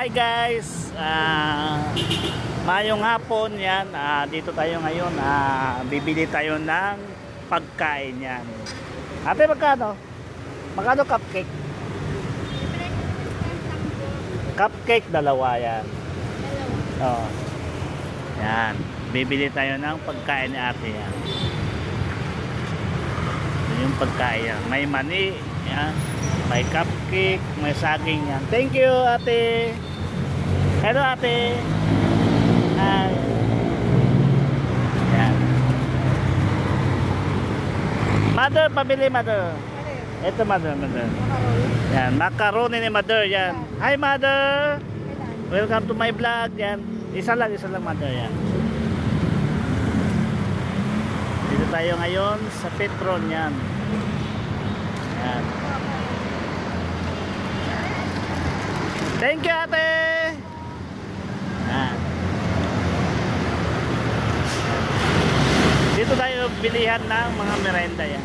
Hi guys, mayong hapon yan. Dito tayo ngayon, bibili tayo ng pagkain yan. Ate, magkano? Magkano cupcake? Cupcake, dalawa yan. Oh. Yan, bibili tayo ng pagkain ni ate yan. Ito yung pagkain yan. May mani, yan. May cupcake, may saging yan. Thank you, ate. Hello, ate. Hi. Yan. Mother, pabili, mother. Ito, mother. Yan, macaroni ni mother, yan. Hi, mother. Welcome to my vlog, yan. Isa lang, mother, yan. Dito tayo ngayon sa Petron, yan. Yan. Thank you, ate. Dito tayo bilihan ng mga merenda yan.